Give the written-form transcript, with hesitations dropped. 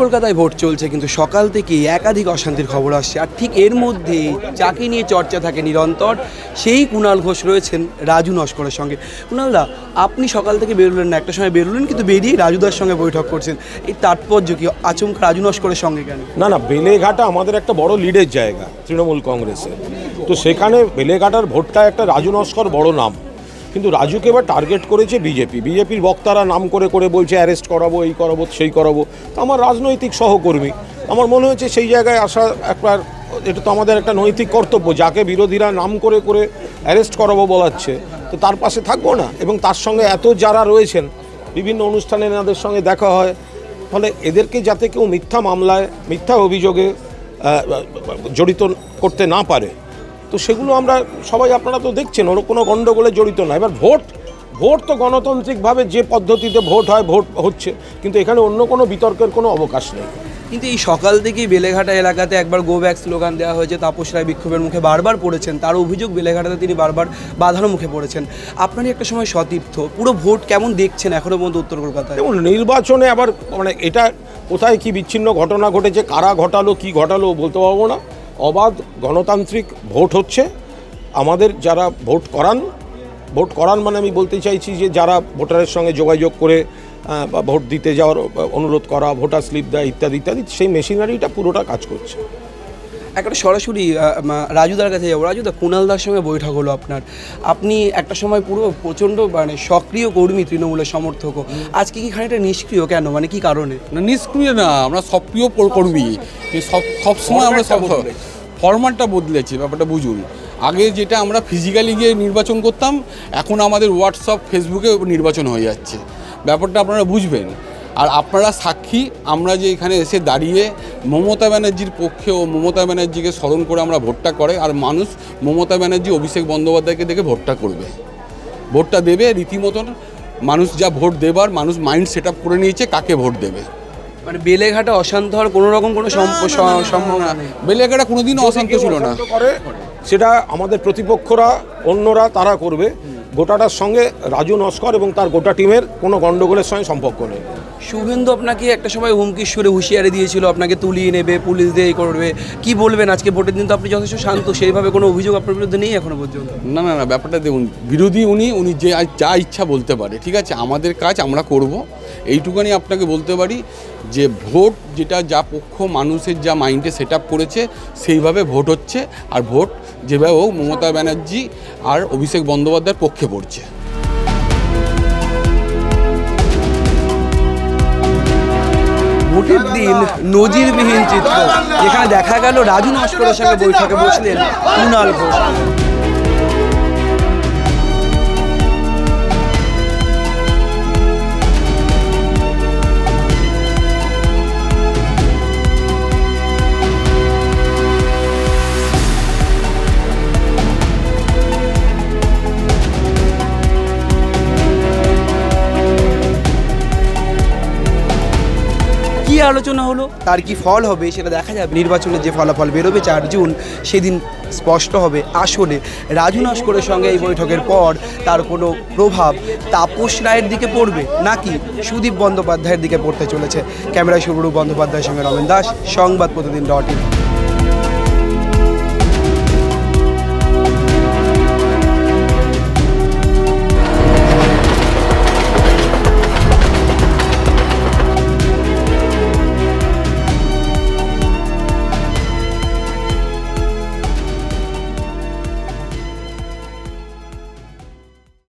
কলকাতায় ভোট চলছে, কিন্তু সকাল থেকে একাধিক অশান্তির খবর আসছে। আর ঠিক এর মধ্যেই যাকে নিয়ে চর্চা থাকে নিরন্তর, সেই কুণাল ঘোষ রয়েছেন রাজু নস্করের সঙ্গে। কুণালদা, আপনি সকাল থেকে বেরোলেন না, একটা সময় বেরোলেন, কিন্তু বেরিয়ে রাজুদার সঙ্গে বৈঠক করছেন। এই তাৎপর্য কি? আচমকা রাজু নস্করের সঙ্গে কেন? না, বেলেঘাটা আমাদের একটা বড় লিডের জায়গা তৃণমূল কংগ্রেসের। তো সেখানে বেলেঘাটার ভোটটা একটা রাজু নস্কর বড় নাম, কিন্তু রাজুকে এবার টার্গেট করেছে বিজেপির বক্তারা নাম করে করে বলছে অ্যারেস্ট করাবো, এই করাবো, সেই করাবো। তো আমার রাজনৈতিক সহকর্মী, আমার মনে হয়েছে সেই জায়গায় আসা একবার, এটা তো আমাদের একটা নৈতিক কর্তব্য। যাকে বিরোধীরা নাম করে করে অ্যারেস্ট করাবো বলাচ্ছে, তো তার পাশে থাকবো না। এবং তার সঙ্গে এত যারা রয়েছেন বিভিন্ন অনুষ্ঠানে এনাদের সঙ্গে দেখা হয়, ফলে এদেরকে যাতে কেউ মিথ্যা মামলায়, মিথ্যা অভিযোগে জড়িত করতে না পারে, তো সেগুলো আমরা সবাই, আপনারা তো দেখছেন, ওর কোনো গণ্ডগোলে জড়িত না। এবার ভোট তো গণতান্ত্রিকভাবে যে পদ্ধতিতে ভোট হয়, ভোট হচ্ছে, কিন্তু এখানে অন্য কোনো বিতর্কের কোনো অবকাশ নেই। কিন্তু এই সকাল থেকেই বেলেঘাটা এলাকাতে একবার গো ব্যাক স্লোগান দেওয়া হয়েছে, তাপস রায় বিক্ষোভের মুখে বারবার পড়েছেন। তার অভিযোগ বেলেঘাটাতে তিনি বারবার বাধার মুখে পড়েছেন। আপনারই একটা সময় সতীর্থ, পুরো ভোট কেমন দেখছেন এখনও পর্যন্ত উত্তর কলকাতায়? যেমন নির্বাচনে আবার মানে এটা কোথায় কি বিচ্ছিন্ন ঘটনা ঘটেছে, কারা ঘটালো, কি ঘটালো বলতে পারবো না। অবাধ গণতান্ত্রিক ভোট হচ্ছে। আমাদের যারা ভোট করান মানে আমি বলতে চাইছি যে যারা ভোটারের সঙ্গে যোগাযোগ করে বা ভোট দিতে যাওয়ার অনুরোধ করা, ভোটার স্লিপ দেয়, ইত্যাদি ইত্যাদি, সেই মেশিনারিটা পুরোটা কাজ করছে। একটা সরাসরি রাজুদার কাছে যাবো। রাজুদা, কুণালদার সঙ্গে বৈঠক হলো আপনার, আপনি একটা সময় পুরো প্রচণ্ড মানে সক্রিয় কর্মী, তৃণমূলের সমর্থকও, আজকে কি খানিকটা নিষ্ক্রিয় কেন, মানে কি কারণে? না, নিষ্ক্রিয় না, আমরা সক্রিয় কর্মী। সবসময় আমরা ফরম্যাটটা বদলেছি, ব্যাপারটা বুঝুন। আগে যেটা আমরা ফিজিক্যালি গিয়ে নির্বাচন করতাম, এখন আমাদের হোয়াটসঅ্যাপ, ফেসবুকে নির্বাচন হয়ে যাচ্ছে। ব্যাপারটা আপনারা বুঝবেন। আর আপনারা সাক্ষী, আমরা যে এখানে এসে দাঁড়িয়ে মমতা ব্যানার্জির পক্ষে ও মমতা ব্যানার্জিকে স্মরণ করে আমরা ভোটটা করে, আর মানুষ মমতা ব্যানার্জি, অভিষেক বন্দ্যোপাধ্যায়কে দেখে ভোটটা করবে, ভোটটা দেবে রীতিমতন। মানুষ যা ভোট দেবার, মানুষ মাইন্ড সেট আপ করে নিয়েছে কাকে ভোট দেবে। মানে বেলেঘাটা অশান্ত হওয়ার কোনো রকম কোনো সম্ভাবনা নেই? বেলেঘাটা কোনোদিনও অশান্ত ছিল না। সেটা আমাদের প্রতিপক্ষরা, অন্যরা তারা করবে। গোটাটার সঙ্গে রাজু নস্কর এবং তার গোটা টিমের কোনো গণ্ডগোলের সঙ্গে সম্পর্ক নেই। শুভেন্দু আপনাকে একটা সময় হুমকির সুরে হুঁশিয়ারি দিয়েছিল, আপনাকে তুলিয়ে নেবে, পুলিশ দিয়ে করবে। কি বলবেন আজকে ভোটের দিন তো আপনি যথেষ্ট শান্ত, সেইভাবে কোনো অভিযোগ আপনার বিরুদ্ধে নেই এখনো পর্যন্ত? না, ব্যাপারটা দেখুন, বিরোধী উনি যে যা ইচ্ছা বলতে পারে, ঠিক আছে, আমাদের কাজ আমরা করব। এইটুখানি আপনাকে বলতে পারি যে ভোট যেটা যা পক্ষ মানুষের যা মাইন্ডে সেট আপ করেছে সেইভাবে ভোট হচ্ছে। আর ভোট যেভাবে হোক মমতা ব্যানার্জি আর অভিষেক বন্দ্যোপাধ্যায়ের পক্ষে পড়ছে। ভোটের দিন নজিরবিহীন চিত্র, যেখানে দেখা গেল রাজু নস্করের সঙ্গে বৈঠকে বসলেন কুণাল ঘোষ। কি আলোচনা হলো, তার কি ফল হবে সেটা দেখা যাবে। নির্বাচনের যে ফলাফল বেরোবে 4 জুন, সেদিন স্পষ্ট হবে আসলে রাজু নস্করের সঙ্গে এই বৈঠকের পর তার কোনো প্রভাব তাপস রায়ের দিকে পড়বে নাকি সুদীপ বন্দ্যোপাধ্যায়ের দিকে পড়তে চলেছে। ক্যামেরায় শুভরূপ বন্দ্যোপাধ্যায়ের সঙ্গে রমেন দাস, সংবাদ প্রতিদিন .in।